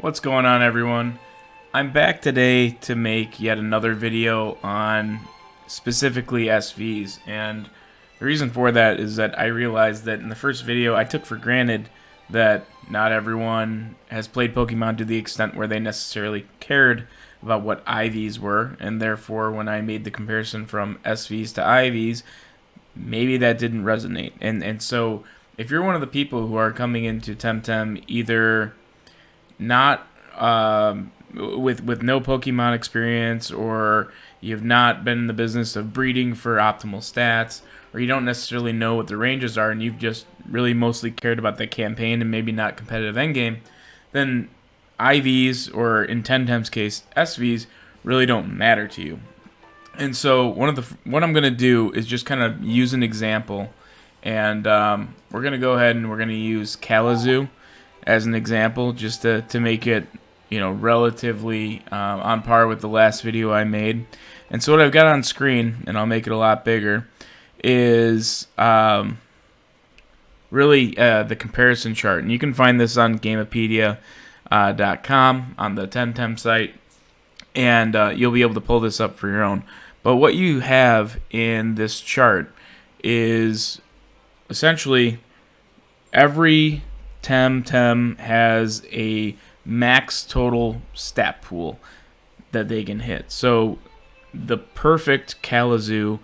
What's going on, everyone? I'm back today to make yet another video on specifically SVs, and the reason for that is that I realized that in the first video I took for granted that not everyone has played Pokemon to the extent where they necessarily cared about what IVs were, and therefore when I made the comparison from SVs to IVs, maybe that didn't resonate. And so if you're one of the people who are coming into Temtem either not with no Pokemon experience, or you've not been in the business of breeding for optimal stats, or you don't necessarily know what the ranges are, and you've just really mostly cared about the campaign and maybe not competitive endgame, then IVs, or in Temtem's case, SVs, really don't matter to you. And so what I'm going to do is just kind of use an example, and we're going to go ahead and we're going to use Kalamazoo as an example, just to make it, relatively on par with the last video I made. And so what I've got on screen, and I'll make it a lot bigger, is really the comparison chart. And you can find this on Gamepedia.com on the Temtem site, and you'll be able to pull this up for your own. But what you have in this chart is essentially every Temtem has a max total stat pool that they can hit. So the perfect Kalamazoo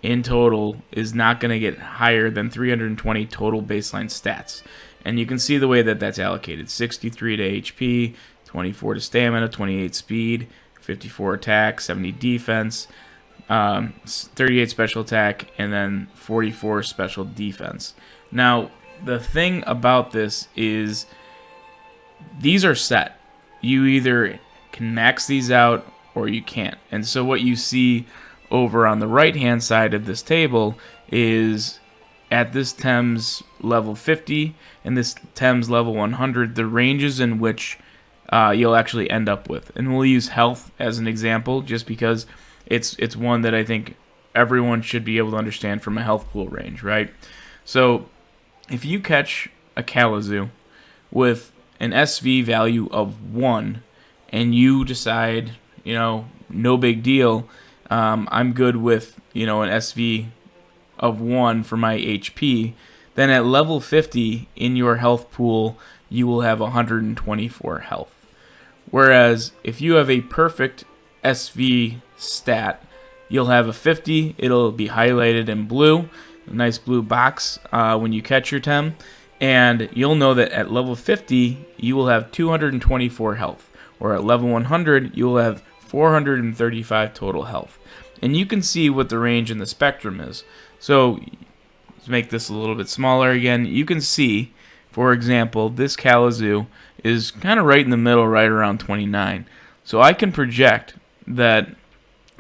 in total is not going to get higher than 320 total baseline stats. And you can see the way that that's allocated. 63 to HP, 24 to stamina, 28 speed, 54 attack, 70 defense, 38 special attack, and then 44 special defense. Now, the thing about this is these are set. You either can max these out or you can't. And so what you see over on the right hand side of this table is at this Tem's level 50 and this Tem's level 100, the ranges in which you'll actually end up with. And we'll use health as an example just because it's one that I think everyone should be able to understand from a health pool range, right? So if you catch a Kalamazoo with an SV value of 1 and you decide, no big deal, I'm good with, an SV of 1 for my HP, then at level 50 in your health pool, you will have 124 health. Whereas if you have a perfect SV stat, you'll have a 50, it'll be highlighted in blue, a nice blue box when you catch your Tem, and you'll know that at level 50 you will have 224 health, or at level 100 you will have 435 total health. And you can see what the range in the spectrum is. So let's make this a little bit smaller again. You can see, for example, this Kalamazoo is kind of right in the middle, right around 29. So I can project that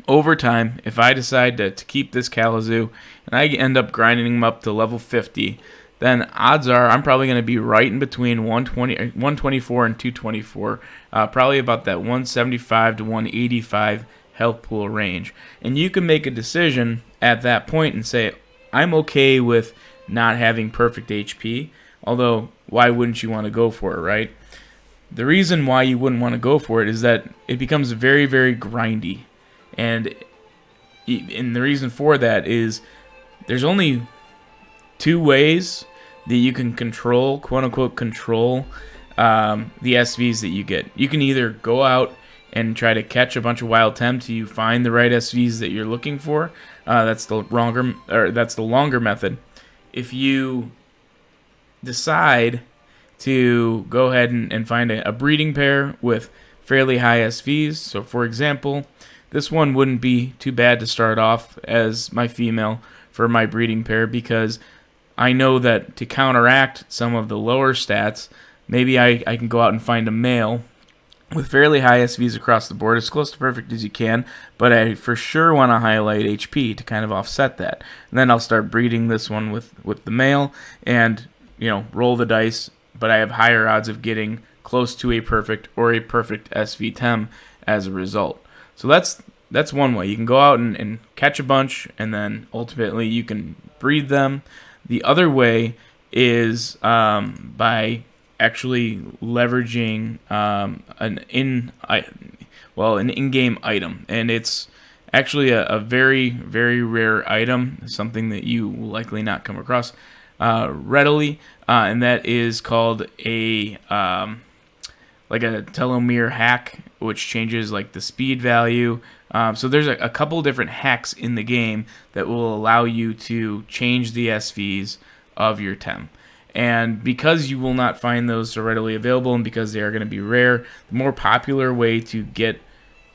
over time, if I decide to keep this Kalamazoo and I end up grinding him up to level 50, then odds are I'm probably going to be right in between 124 and 224, probably about that 175 to 185 health pool range. And you can make a decision at that point and say, I'm okay with not having perfect HP, although why wouldn't you want to go for it, right? The reason why you wouldn't want to go for it is that it becomes very, very grindy. And the reason for that is there's only 2 ways that you can control, quote-unquote, control the SVs that you get. You can either go out and try to catch a bunch of wild Tem till you find the right SVs that you're looking for. That's the longer method. If you decide to go ahead and find a breeding pair with fairly high SVs, so for example, this one wouldn't be too bad to start off as my female for my breeding pair, because I know that to counteract some of the lower stats, maybe I can go out and find a male with fairly high SVs across the board, as close to perfect as you can, but I for sure want to highlight HP to kind of offset that. And then I'll start breeding this one with the male and, roll the dice, but I have higher odds of getting close to a perfect or a perfect SV Tem as a result. So that's one way. You can go out and catch a bunch, and then ultimately you can breed them. The other way is by actually leveraging an in-game item, and it's actually a very, very rare item, something that you will likely not come across readily, and that is called a like a telomere hack, which changes like the speed value. So there's a couple different hacks in the game that will allow you to change the SVs of your Tem. And because you will not find those so readily available, and because they are going to be rare, the more popular way to get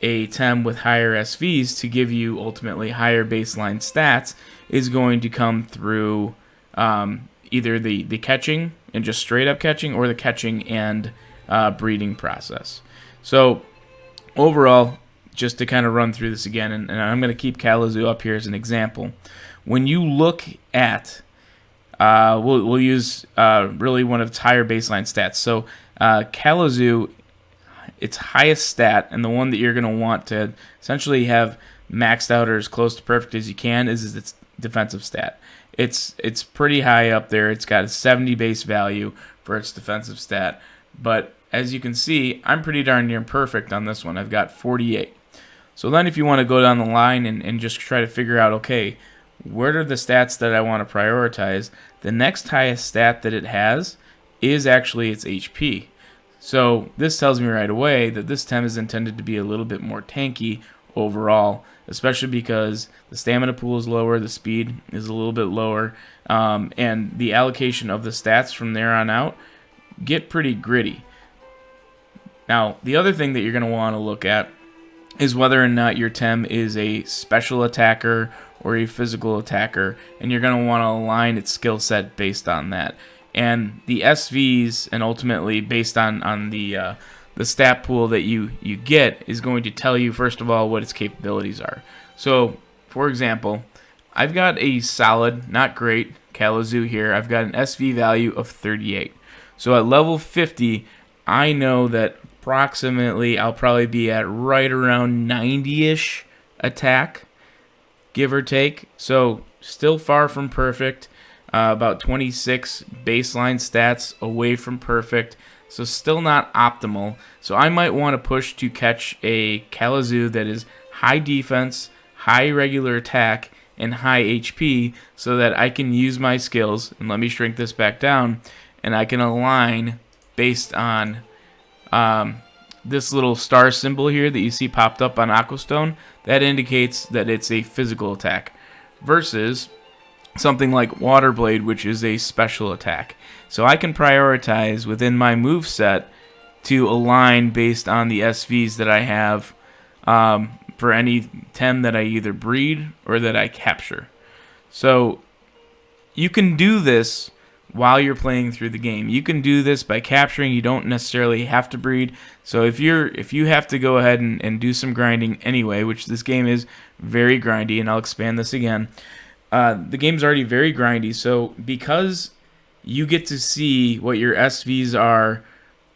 a Tem with higher SVs to give you ultimately higher baseline stats is going to come through either the catching and just straight up catching, or the catching and breeding process. So overall, just to kind of run through this again, and I'm going to keep Kalamazoo up here as an example. When you look at we'll use really one of its higher baseline stats. So Kalamazoo, its highest stat, and the one that you're going to want to essentially have maxed out or as close to perfect as you can, is its defensive stat. It's pretty high up there. It's got a 70 base value for its defensive stat. But as you can see, I'm pretty darn near perfect on this one. I've got 48. So then if you want to go down the line and just try to figure out, okay, where are the stats that I want to prioritize? The next highest stat that it has is actually its HP. So this tells me right away that this Tem is intended to be a little bit more tanky overall, especially because the stamina pool is lower, the speed is a little bit lower, and the allocation of the stats from there on out get pretty gritty. Now, the other thing that you're going to want to look at is whether or not your Tem is a special attacker or a physical attacker, and you're going to want to align its skill set based on that. And the SVs, and ultimately based on the stat pool that you get, is going to tell you, first of all, what its capabilities are. So, for example, I've got a solid, not great, Kalamazoo here. I've got an SV value of 38. So at level 50, I know that approximately I'll probably be at right around 90-ish attack, give or take. So still far from perfect. About 26 baseline stats away from perfect. So still not optimal. So I might want to push to catch a Kalamazoo that is high defense, high regular attack, and high HP, so that I can use my skills. And let me shrink this back down. And I can align based on this little star symbol here that you see popped up on Aquastone. That indicates that it's a physical attack, versus something like Waterblade, which is a special attack. So I can prioritize within my move set to align based on the SVs that I have for any Tem that I either breed or that I capture. So you can do this while you're playing through the game. You can do this by capturing. You don't necessarily have to breed. So if you have to go ahead and do some grinding anyway, which this game is very grindy, and I'll expand this again. The game's already very grindy, so because you get to see what your SVs are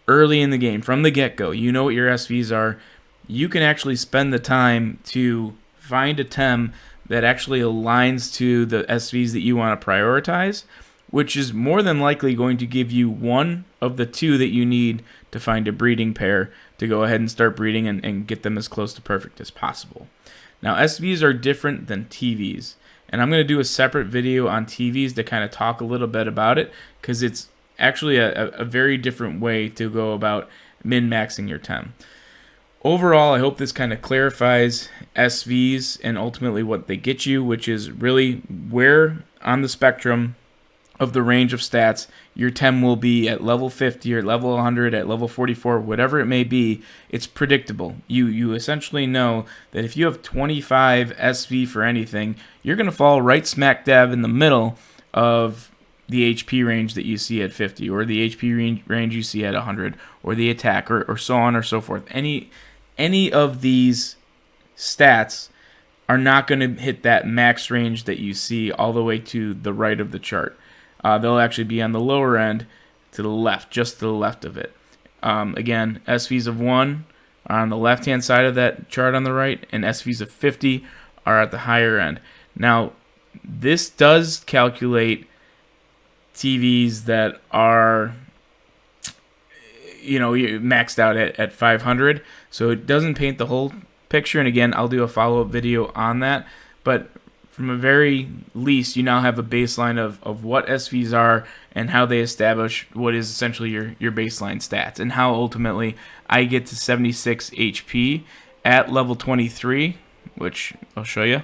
early in the game, from the get-go, you know what your SVs are, you can actually spend the time to find a Tem that actually aligns to the SVs that you want to prioritize, which is more than likely going to give you one of the two that you need to find a breeding pair to go ahead and start breeding and get them as close to perfect as possible. Now, SVs are different than TVs, and I'm going to do a separate video on TVs to kind of talk a little bit about it, because it's actually a very different way to go about min-maxing your Tem. Overall, I hope this kind of clarifies SVs and ultimately what they get you, which is really where on the spectrum of the range of stats your Tem will be at level 50 or level 100, at level 44, whatever it may be. It's predictable. You essentially know that if you have 25 SV for anything, you're going to fall right smack dab in the middle of the HP range that you see at 50, or the HP range you see at 100, or the attack, or so on or so forth. Any of these stats are not going to hit that max range that you see all the way to the right of the chart. They'll actually be on the lower end to the left, just to the left of it. Again, SVs of 1 are on the left-hand side of that chart on the right, and SVs of 50 are at the higher end. Now, this does calculate TVs that are you maxed out at 500. So it doesn't paint the whole picture. And again, I'll do a follow-up video on that. But from a very least, you now have a baseline of what SVs are and how they establish what is essentially your baseline stats, and how ultimately I get to 76 HP at level 23, which I'll show you.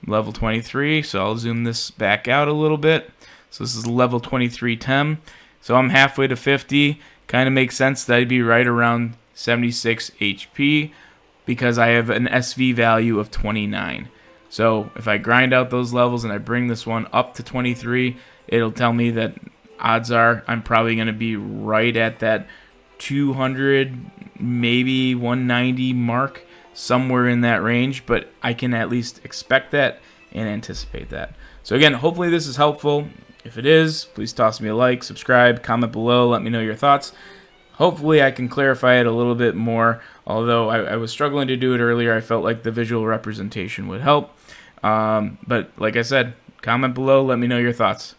Level 23, so I'll zoom this back out a little bit. So this is level 23 Tem. So I'm halfway to 50. Kind of makes sense that I'd be right around 76 HP because I have an SV value of 29. So if I grind out those levels and I bring this one up to 23, it'll tell me that odds are I'm probably going to be right at that 200, maybe 190 mark, somewhere in that range, but I can at least expect that and anticipate that. So again, hopefully this is helpful. If it is, please toss me a like, subscribe, comment below, let me know your thoughts. Hopefully I can clarify it a little bit more. Although I was struggling to do it earlier, I felt like the visual representation would help. But like I said, comment below, let me know your thoughts.